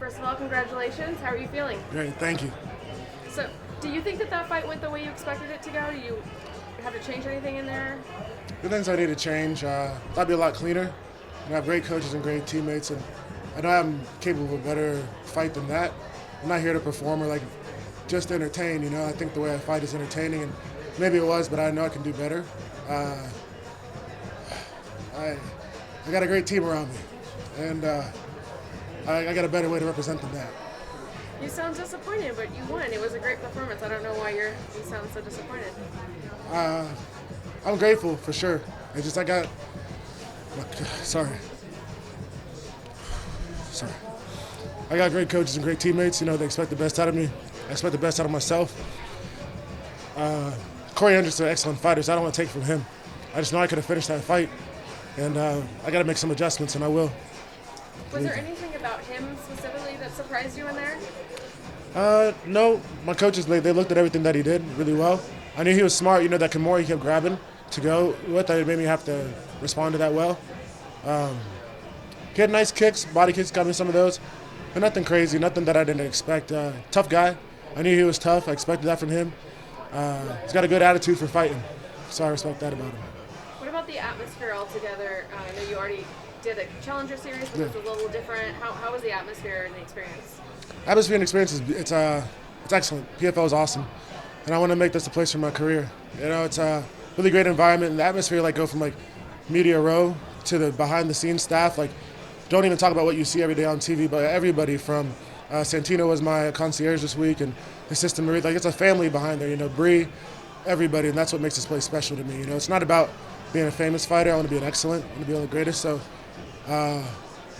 first of all, congratulations. How are you feeling? Great, thank you. So, do you think that fight went the way you expected it to go? Do you have to change anything in there? The things I need to change, I'd be a lot cleaner. I have great coaches and great teammates, and I know I'm capable of a better fight than that. I'm not here to perform or just entertain. I think the way I fight is entertaining, and maybe it was, but I know I can do better. I got a great team around me, and I got a better way to represent than that. You sound disappointed, but you won. It was a great performance. I don't know why you sound so disappointed. I'm grateful for sure. It's just sorry. I got great coaches and great teammates. They expect the best out of me. I expect the best out of myself. Cory Hendricks is an excellent fighter, so I don't want to take from him. I just know I could have finished that fight, and I got to make some adjustments, and I will. Was there anything about him specifically that surprised you in there? No. My coaches, they looked at everything that he did really well. I knew he was smart. That Kimura he kept grabbing to go with. That made me have to respond to that well. He had nice kicks, body kicks, got me some of those. But nothing crazy, nothing that I didn't expect. Tough guy. I knew he was tough. I expected that from him. He's got a good attitude for fighting, so I respect that about him. What about the atmosphere altogether? I know you already did a Challenger Series, but it's a little different. How was the atmosphere and the experience? Atmosphere and experience it's excellent. PFL is awesome, and I want to make this a place for my career. It's a really great environment, and the atmosphere go from media row to the behind the scenes staff. Don't even talk about what you see every day on TV, but everybody from Santino was my concierge this week, and his sister Marie. It's a family behind there. Bree, everybody, and that's what makes this place special to me. It's not about being a famous fighter. I want to be an excellent. I want to be one of the greatest. So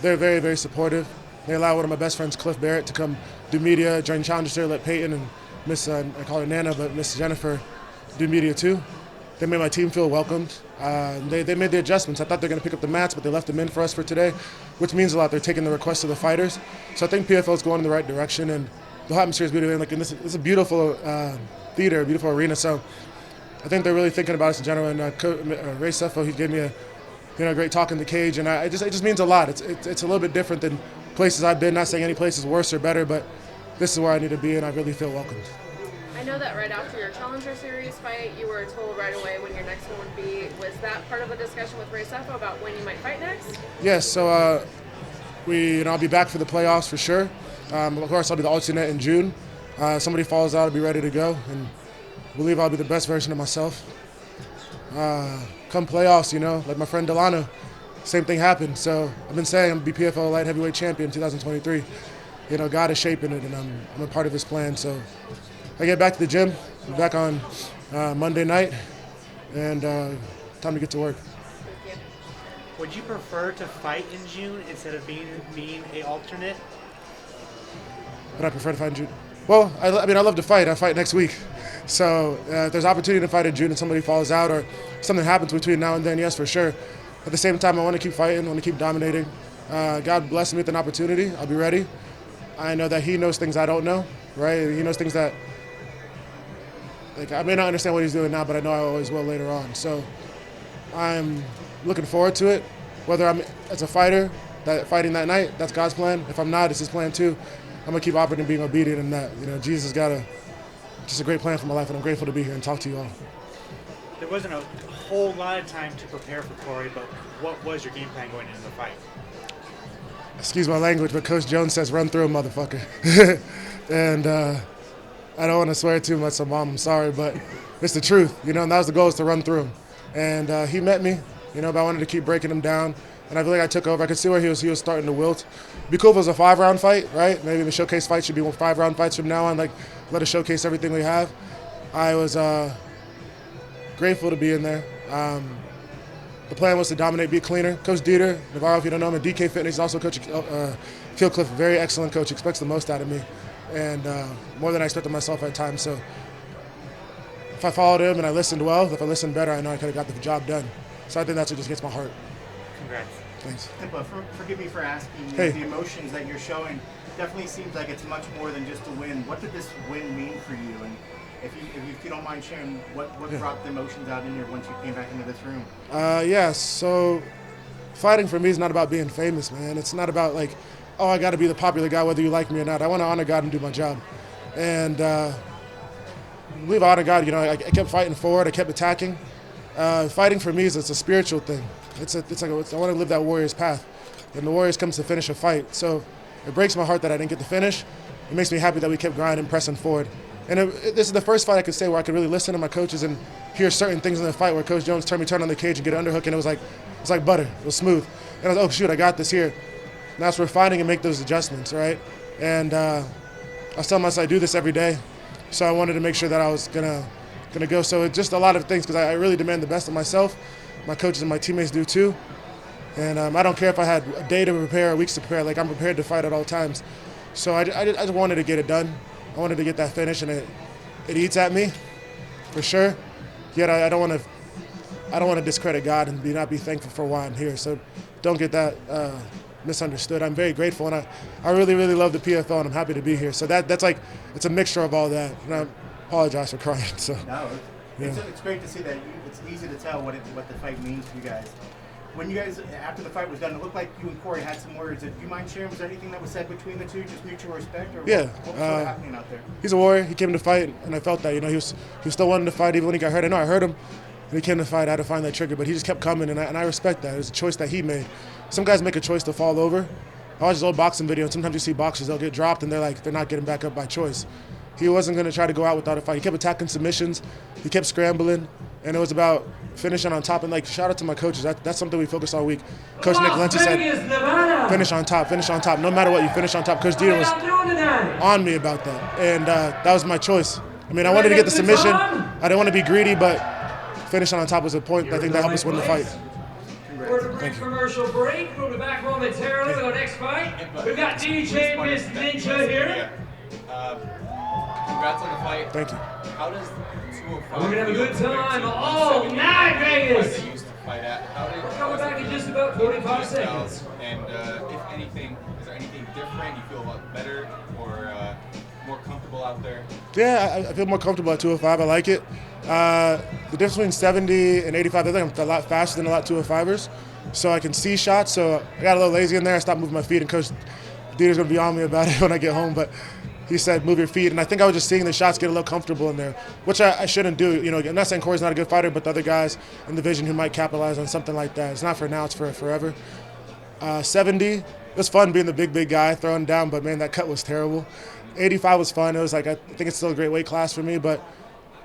they're very, very supportive. They allow one of my best friends, Cliff Barrett, to come do media during Challenger Series. Let Peyton and Miss, I call her Nana, but Miss Jennifer do media too. They made my team feel welcomed. They made the adjustments. I thought they were going to pick up the mats, but they left them in for us for today, which means a lot. They're taking the requests of the fighters. So I think PFL is going in the right direction, and the atmosphere is beautiful. And this is a beautiful theater, a beautiful arena. So I think they're really thinking about us in general. And Ray Seffo, he gave me a great talk in the cage, and it just means a lot. It's a little bit different than places I've been. Not saying any place is worse or better, but this is where I need to be, and I really feel welcomed. I know that right after your Challenger Series fight, you were told right away when your next one would be. Was that part of a discussion with Ray Seffo about when you might fight next? Yes. So I'll be back for the playoffs for sure. Of course, I'll be the alternate in June. Somebody falls out, I'll be ready to go, and believe I'll be the best version of myself. Come playoffs, like my friend Delano, same thing happened. So I've been saying I'm going to be PFL light heavyweight champion 2023. God is shaping it, and I'm a part of his plan. So I get back to the gym, I'm back on Monday night, and time to get to work. Thank you. Would you prefer to fight in June instead of being a alternate? Would I prefer to fight in June? Well, I love to fight. I fight next week. So if there's opportunity to fight in June and somebody falls out or something happens between now and then, yes, for sure. At the same time, I want to keep fighting, I want to keep dominating. God bless me with an opportunity. I'll be ready. I know that he knows things I don't know, right? He knows things that I may not understand what he's doing now, but I know I always will later on. So I'm looking forward to it. Whether I'm as a fighter, fighting that night, that's God's plan. If I'm not, it's his plan too. I'm going to keep operating and being obedient in that. Jesus got just a great plan for my life, and I'm grateful to be here and talk to you all. There wasn't a whole lot of time to prepare for Cory, but what was your game plan going into the fight? Excuse my language, but Coach Jones says run through him, motherfucker. And I don't want to swear too much, so Mom, I'm sorry, but it's the truth, and that was the goal, is to run through him. And he met me, but I wanted to keep breaking him down. And I feel like I took over. I could see where he was starting to wilt. It'd be cool if it was a 5-round fight, right? Maybe the showcase fight should be 5-round fights from now on, let us showcase everything we have. I was grateful to be in there. The plan was to dominate, be cleaner. Coach Dieter, Navarro, if you don't know him, at DK Fitness, he's also Coach Killcliff, very excellent coach, expects the most out of me, and more than I expected myself at times. So if I followed him and I listened well, if I listened better, I know I could have got the job done. So I think that's what just gets my heart. Congrats. Thanks. Impa, forgive me for asking. Hey. The emotions that you're showing definitely seems like it's much more than just a win. What did this win mean for you? And if you don't mind sharing, what brought the emotions out in you once you came back into this room? So fighting for me is not about being famous, man. It's not about oh, I got to be the popular guy whether you like me or not. I want to honor God and do my job. And I believe I honor God. You know, I kept fighting forward. I kept attacking. Fighting for me it's a spiritual thing. It's like I want to live that warrior's path. And the Warriors comes to finish a fight. So it breaks my heart that I didn't get to finish. It makes me happy that we kept grinding, pressing forward. And this is the first fight I could say where I could really listen to my coaches and hear certain things in the fight where Coach Jones turned on the cage and get an underhook, and it was like butter. It was smooth. And I was like, oh, shoot, I got this here. Now it's refining and make those adjustments, right? And I was telling myself I do this every day. So I wanted to make sure that I was gonna go. So it's just a lot of things because I really demand the best of myself. My coaches and my teammates do too. And I don't care if I had a day to prepare or weeks to prepare. Like, I'm prepared to fight at all times. So I just wanted to get it done. I wanted to get that finish, and it eats at me, for sure. Yet I don't want to discredit God and not be thankful for why I'm here. So don't get that misunderstood. I'm very grateful, and I really, really love the PFL, and I'm happy to be here. So that's like, it's a mixture of all that. And I apologize for crying. So No, yeah. It's great to see that it's easy to tell what the fight means to you guys. When you guys, after the fight was done, it looked like you and Cory had some words. Do you mind sharing? Was there anything that was said between the two, just mutual respect? Or Yeah. what was sort of happening out there? He's a warrior. He came to fight, and I felt that. You know, he was still wanting to fight even when he got hurt. I know I hurt him, and he came to fight. I had to find that trigger, but he just kept coming, and I respect that. It was a choice that he made. Some guys make a choice to fall over. I watch his old boxing video, and sometimes you see boxers, they'll get dropped, and they're not getting back up by choice. He wasn't going to try to go out without a fight. He kept attacking submissions. He kept scrambling, and it was about finishing on top. And, like, shout out to my coaches. That's something we focus all week. Coach Nick Lenty said, finish on top, finish on top. No matter what, you finish on top. Coach Dieter was on me about that, and that was my choice. I mean, I wanted to get the submission. I didn't want to be greedy, but finishing on top was a point. I think that helped us win the fight. We're at a brief commercial break. We'll be back momentarily with our next fight. We've got DJ Miss Ninja here. Congrats on the fight. Thank you. How does 205 We're gonna have a good feel time compared to all 170 night, Vegas. They used to fight at? We're coming back in just about 45 seconds. And if anything, is there anything different? You feel a lot better or more comfortable out there? Yeah, I feel more comfortable at 205. I like it. The difference between 70 and 85, I think I'm a lot faster than a lot of 205ers. So I can see shots. So I got a little lazy in there. I stopped moving my feet, and Coach Dieter's going to be on me about it when I get home. But he said, move your feet. And I think I was just seeing the shots get a little comfortable in there, which I shouldn't do. You know, I'm not saying Cory's not a good fighter, but the other guys in the division who might capitalize on something like that. It's not for now, it's for forever. 70, it was fun being the big guy throwing down, but man, that cut was terrible. 85 was fun. It was like, I think it's still a great weight class for me, but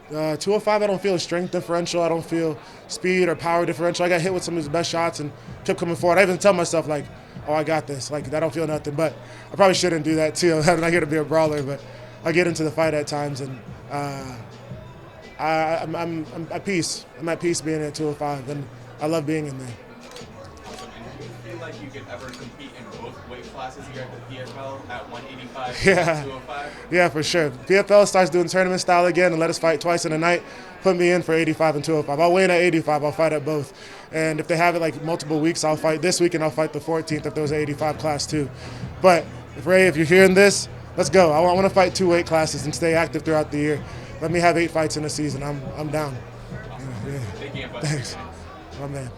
205, I don't feel a strength differential. I don't feel speed or power differential. I got hit with some of his best shots and kept coming forward. I even tell myself, like, oh, I got this. Like, I don't feel nothing. But I probably shouldn't do that, too. I'm not here to be a brawler, but I get into the fight at times, and I'm at peace. I'm at peace being at 205, and I love being in there. Awesome. And do you feel like you could ever compete in both weight classes here at the PFL at 185 Yeah. and 205? Yeah, for sure. PFL starts doing tournament style again and let us fight twice in a night. Put me in for 85 and 205. I'll weigh in at 85. I'll fight at both. And if they have it like multiple weeks, I'll fight this week and I'll fight the 14th if there was an 85 class too. But Ray, if you're hearing this, let's go. I want to fight 2 weight classes and stay active throughout the year. Let me have 8 fights in a season. I'm down. Awesome. Yeah. Thank you, Impa. Thanks. My man.